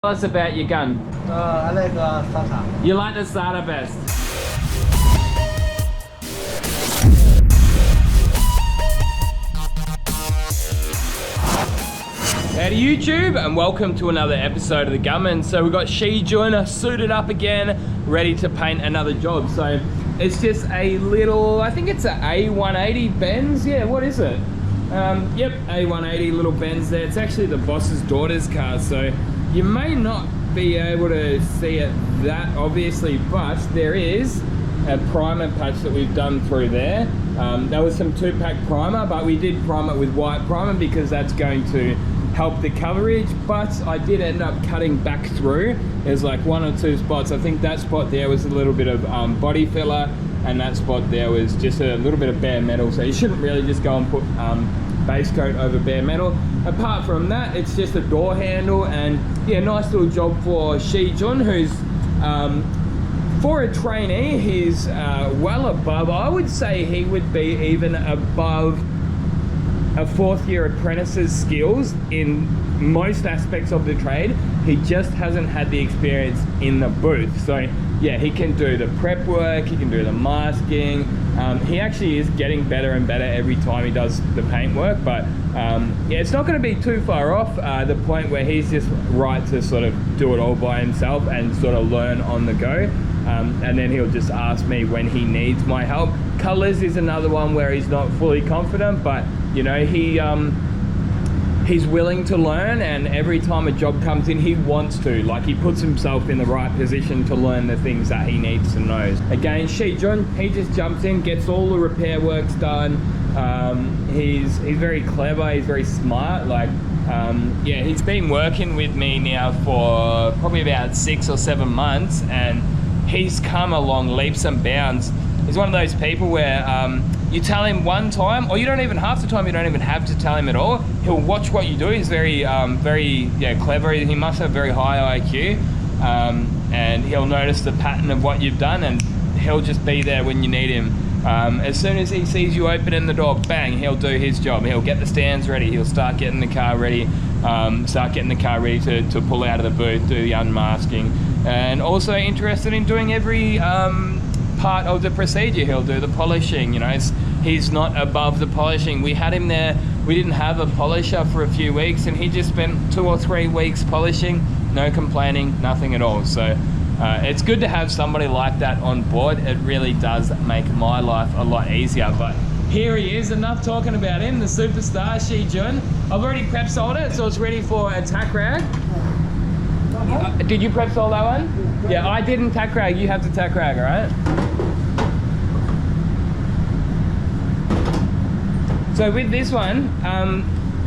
Tell us about your gun. I like Sata. You like the Sata best. Howdy YouTube, and welcome to another episode of the Gunman. So we've got Shijun suited up again, ready to paint another job. So it's just a little, I think it's an A180 Benz. Yeah, what is it? Yep, A180 little Benz there. It's actually the boss's daughter's car, so you may not be able to see it that obviously, but there is a primer patch that we've done through there. That was some 2-pack primer, but we did prime it with white primer because that's going to help the coverage. But I did end up cutting back through. There's like 1 or 2 spots. I think that spot there was a little bit of body filler, and that spot there was just a little bit of bare metal. So you shouldn't really just go and put base coat over bare metal. Apart from that, it's just a door handle, and yeah, nice little job for Shijun, who's for a trainee, he's well above, I would say he would be even above a 4th year apprentice's skills in most aspects of the trade. He just hasn't had the experience in the booth. So yeah, he can do the prep work, he can do the masking. He actually is getting better and better every time he does the paint work, but yeah, it's not going to be too far off the point where he's just right to sort of do it all by himself and sort of learn on the go. And then he'll just ask me when he needs my help. Colors is another one where he's not fully confident, but you know, he's willing to learn, and every time a job comes in, he wants to. Like, he puts himself in the right position to learn the things that he needs to know. Again, Shijun, he just jumps in, gets all the repair works done. He's very clever, he's very smart. Like, yeah, he's been working with me now for probably about 6 or 7 months, and he's come along leaps and bounds. He's one of those people where you tell him one time, or you don't even, half the time you don't even have to tell him at all. He'll watch what you do. He's very clever. He must have very high IQ, and he'll notice the pattern of what you've done, and he'll just be there when you need him. As soon as he sees you opening the door, bang, he'll do his job. He'll get the stands ready. He'll start getting the car ready. To pull out of the booth, do the unmasking, and also interested in doing every part of the procedure. He'll do the polishing. You know, he's not above the polishing. We had him there. We didn't have a polisher for a few weeks, and he just spent 2 or 3 weeks polishing. No complaining, nothing at all. So it's good to have somebody like that on board. It really does make my life a lot easier. But here he is, enough talking about him, the superstar Shijun. I've already prep sold it, so it's ready for a tack rag. Did you prep sold that one? Yeah, I didn't tack rag, you have to tack rag, all right? So with this one,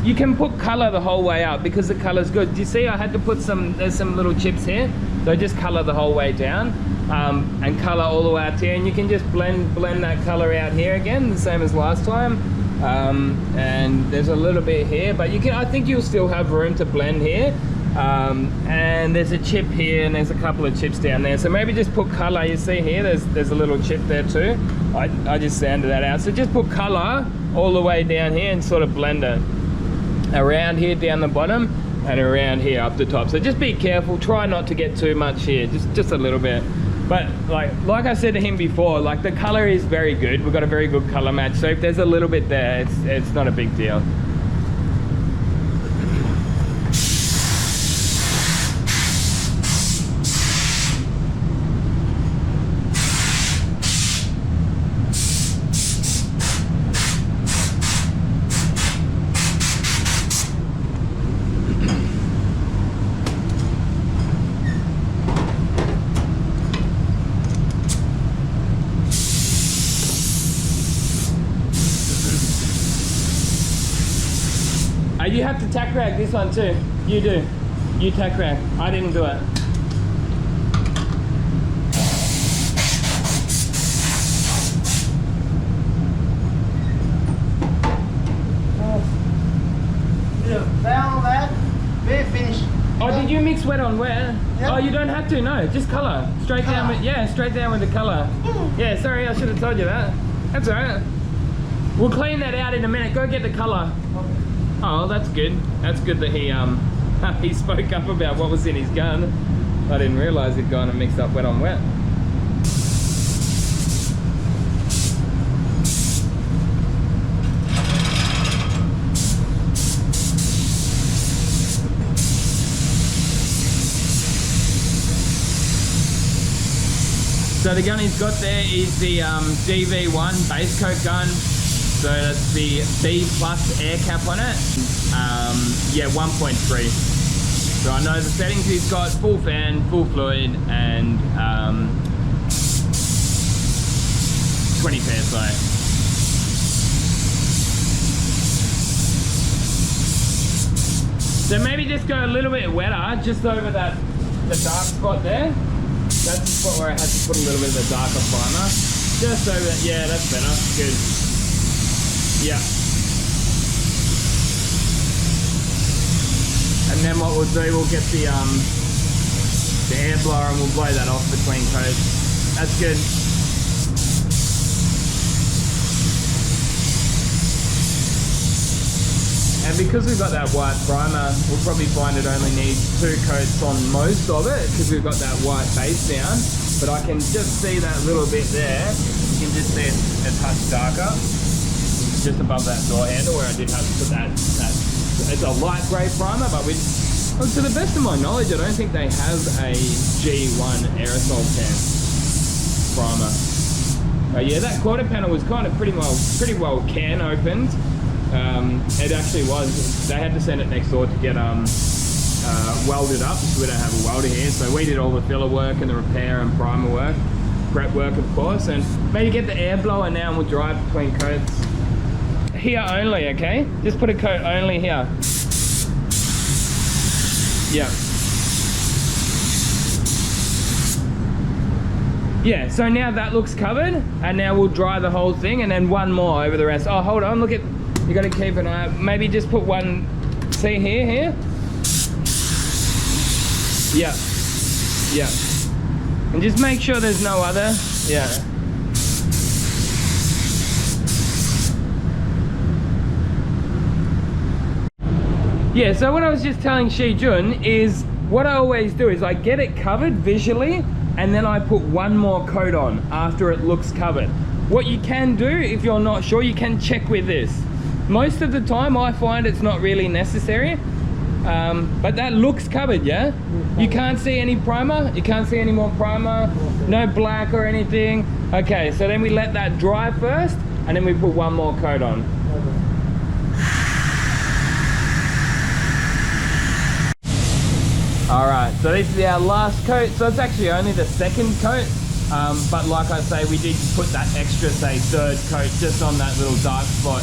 you can put color the whole way up because the color's good. Do you see I had to put there's some little chips here, so just color the whole way down. And color all the way out here, and you can just blend that color out here again, the same as last time. And there's a little bit here, but I think you'll still have room to blend here. And there's a chip here, and there's a couple of chips down there, so maybe just put color. You see here, there's a little chip there too. I just sanded that out, so just put color all the way down here and sort of blend it around here down the bottom and around here up the top. So just be careful, try not to get too much here, just a little bit. But like I said to him before, like, the color is very good. We've got a very good color match, so if there's a little bit there, it's not a big deal. You have to tack rag this one too. You do. You tack rag. I didn't do it. Down that, we finished. Oh, did you mix wet on wet? Yep. Oh, you don't have to, no. Just color. Straight down with the color. Yeah, sorry, I should have told you that. That's all right. We'll clean that out in a minute. Go get the color. Okay. Oh, that's good. That's good that he he spoke up about what was in his gun. I didn't realise he'd gone and mixed up wet on wet. So the gun he's got there is the DV1 base coat gun. So that's the B plus air cap on it. Yeah, 1.3. So I know the settings he's got: full fan, full fluid, and 20 PSI. So maybe just go a little bit wetter, just over the dark spot there. That's the spot where I had to put a little bit of the darker primer. Just over that, yeah, that's better, good. Yeah. And then what we'll do, we'll get the air blower and we'll blow that off between coats. That's good. And because we've got that white primer, we'll probably find it only needs 2 coats on most of it because we've got that white base down. But I can just see that little bit there. You can just see it's a touch darker, just above that door handle where I did have to put that it's a light grey primer, but with, well, to the best of my knowledge, I don't think they have a G1 aerosol can primer. Yeah, that quarter panel was kind of pretty well can opened. It actually was. They had to send it next door to get welded up because we don't have a welder here. So we did all the filler work and the repair and primer work, prep work of course, and maybe get the air blower now and we'll dry between coats. Here only, okay? Just put a coat only here. Yeah. Yeah, so now that looks covered, and now we'll dry the whole thing, and then one more over the rest. Oh, hold on, look at, you gotta keep an eye. Maybe just put one, see here? Yeah. Yeah. And just make sure there's no other, yeah. Yeah, so what I was just telling Shijun is, what I always do is I get it covered visually, and then I put one more coat on after it looks covered. What you can do, if you're not sure, you can check with this. Most of the time I find it's not really necessary, but that looks covered, yeah? You can't see any primer, you can't see any more primer, no black or anything. Okay, so then we let that dry first, and then we put one more coat on. Alright, so this is our last coat. So it's actually only the second coat, but like I say, we did put that extra, say, third coat just on that little dark spot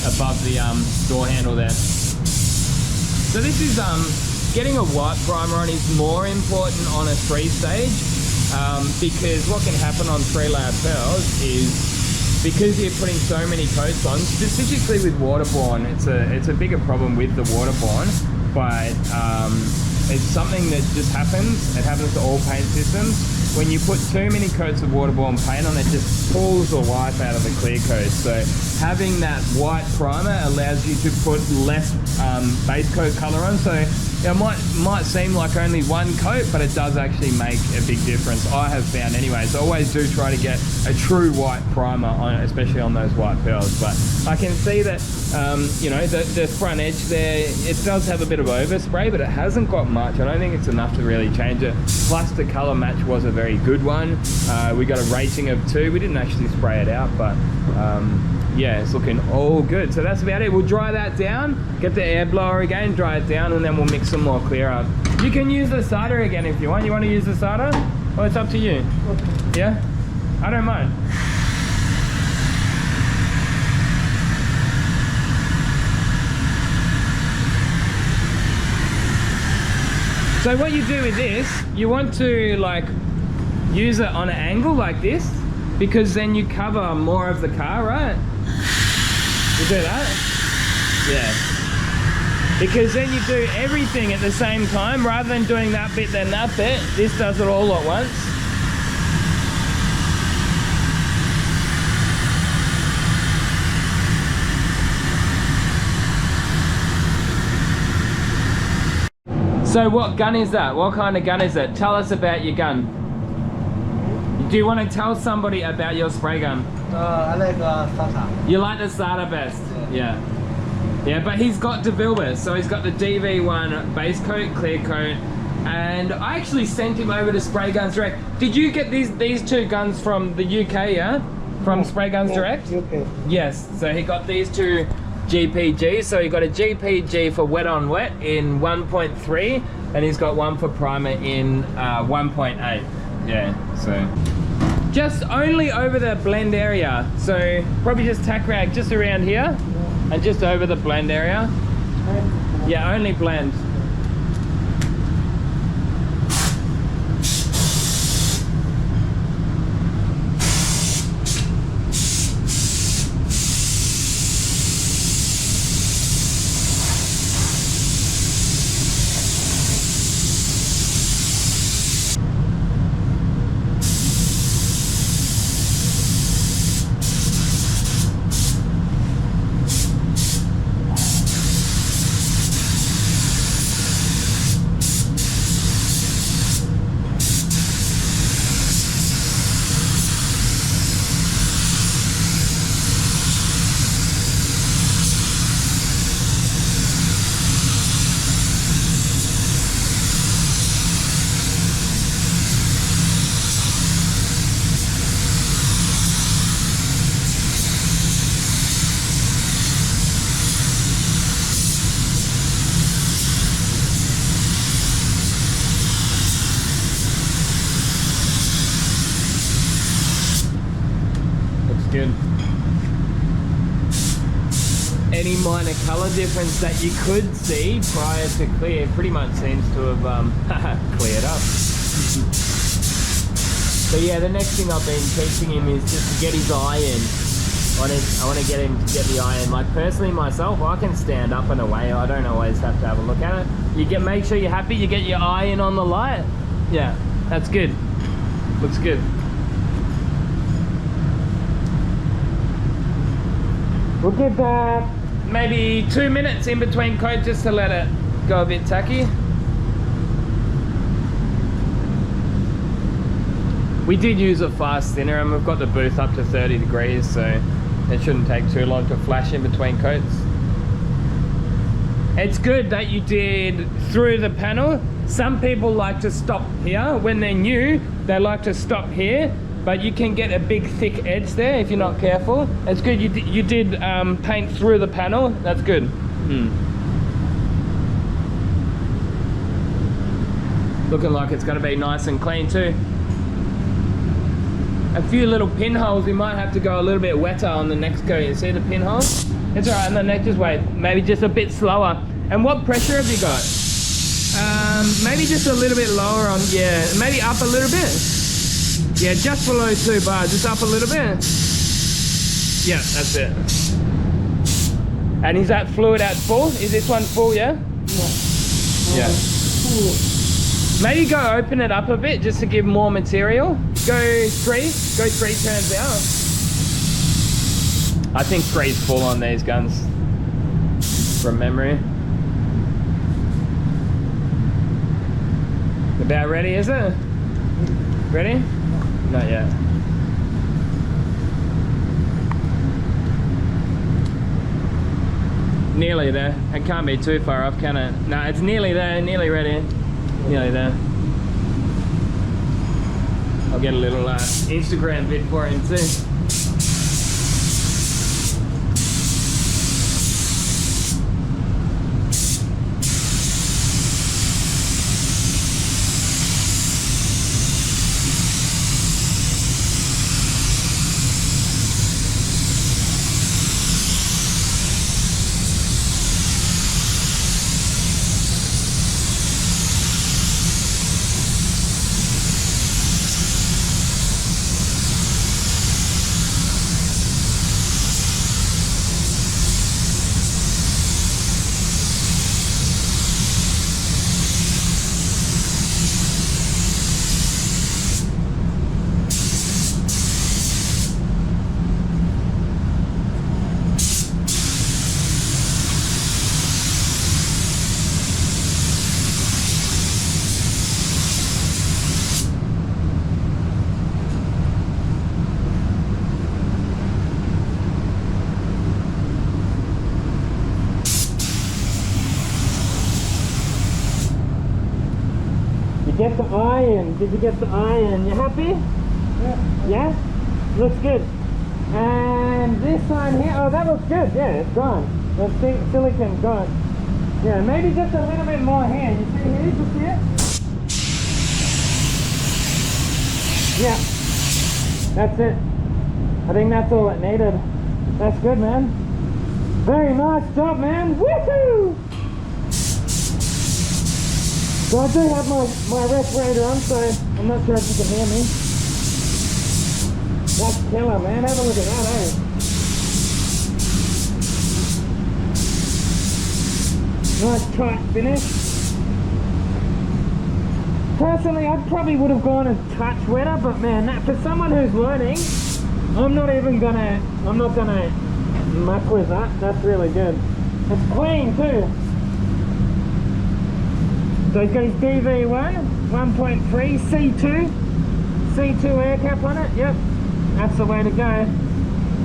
above the door handle there. So this is, getting a white primer on is more important on a 3-stage, because what can happen on 3-layer pearls is, because you're putting so many coats on, specifically with waterborne, it's a bigger problem with the waterborne, but it's something that just happens. It happens to all paint systems. When you put too many coats of waterborne paint on, it just pulls the life out of the clear coat. So having that white primer allows you to put less base coat color on. So it might seem like only one coat, but it does actually make a big difference. I have found anyway. So I always do try to get a true white primer on, especially on those white pearls. But I can see that you know, the front edge there, it does have a bit of overspray, but it hasn't got much. I don't think it's enough to really change it. Plus the color match was a very good one. We got a rating of 2. We didn't actually spray it out, but yeah, it's looking all good. So that's about it. We'll dry that down, get the air blower again, dry it down, and then we'll mix some more clear up. You can use the solder again if you want. You want to use the solder? Well, it's up to you. Okay. Yeah? I don't mind. So what you do with this, you want to like use it on an angle like this, because then you cover more of the car, right? You do that? Yeah. Because then you do everything at the same time, rather than doing that bit then that bit. This does it all at once. So what gun is that? What kind of gun is it? Tell us about your gun. Do you want to tell somebody about your spray gun? I like starter. You like the starter best? Yeah. Yeah, but he's got DeVilbiss, so he's got the DV1 base coat, clear coat, and I actually sent him over to Spray Guns Direct. Did you get these two guns from the UK, yeah? From Spray Guns Direct? UK. Yes, so he got these two GPGs, so he got a GPG for wet on wet in 1.3, and he's got one for primer in 1.8. Yeah, so. Just only over the blend area, so probably just tack rag just around here. And just over the blend area. Yeah, only blend. Good. Any minor color difference that you could see prior to clear pretty much seems to have cleared up. But yeah, the next thing I've been teaching him is just to get his eye in. I want to get him to get the eye in. Like personally myself, I can stand up and away. I don't always have to have a look at it. Make sure you're happy, you get your eye in on the light. Yeah, that's good. Looks good. We'll give that maybe 2 minutes in between coat just to let it go a bit tacky. We did use a fast thinner and we've got the booth up to 30 degrees, so it shouldn't take too long to flash in between coats. It's good that you did through the panel. Some people like to stop here. When they're new, they like to stop here. But you can get a big thick edge there if you're not careful. It's good you did paint through the panel. That's good. Looking like it's going to be nice and clean too. A few little pinholes, we might have to go a little bit wetter on the next coat. You see the pinholes? It's alright, on the next, just wait. Maybe just a bit slower. And what pressure have you got? Maybe just a little bit lower on, yeah, maybe up a little bit. Yeah, just below 2 bar, just up a little bit. Yeah, that's it. And is that fluid at full? Is this one full, yeah? Yeah. Maybe go open it up a bit just to give more material. Go 3 turns out. I think 3's full on these guns, from memory. About ready, is it? Ready? Not yet. Nearly there. It can't be too far off, can it? No, it's nearly there, nearly ready. Nearly there. I'll get a little Instagram vid for him too. get the eye in? Did you get the eye in? You happy? Yeah? Looks good. And this one here, oh, that looks good. Yeah, it's gone. The silicon's gone. Yeah, maybe just a little bit more here. You see here? You see it? Yeah. That's it. I think that's all it needed. That's good, man. Very nice job, man. Woohoo! So I do have my respirator on, so I'm not sure if you can hear me. That's killer, man. Have a look at that, eh? Nice tight finish. Personally, I probably would have gone a touch wetter, but man, for someone who's learning, I'm not gonna muck with that. That's really good. It's clean too. So he's got his DV1, 1.3, C2 air cap on it. Yep, that's the way to go.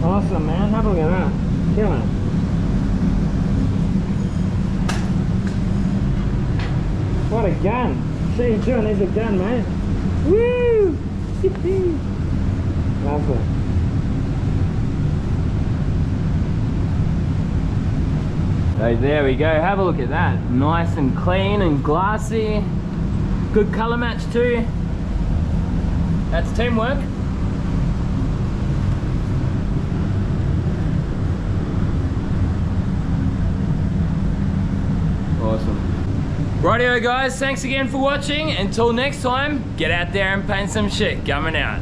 Awesome, man. Have a look at that. Killer. What a gun. Shijun is a gun, mate. Woo! Lovely. So there we go, have a look at that. Nice and clean and glassy. Good color match too. That's teamwork. Awesome. Rightio guys, thanks again for watching. Until next time, get out there and paint some shit. Gunman out.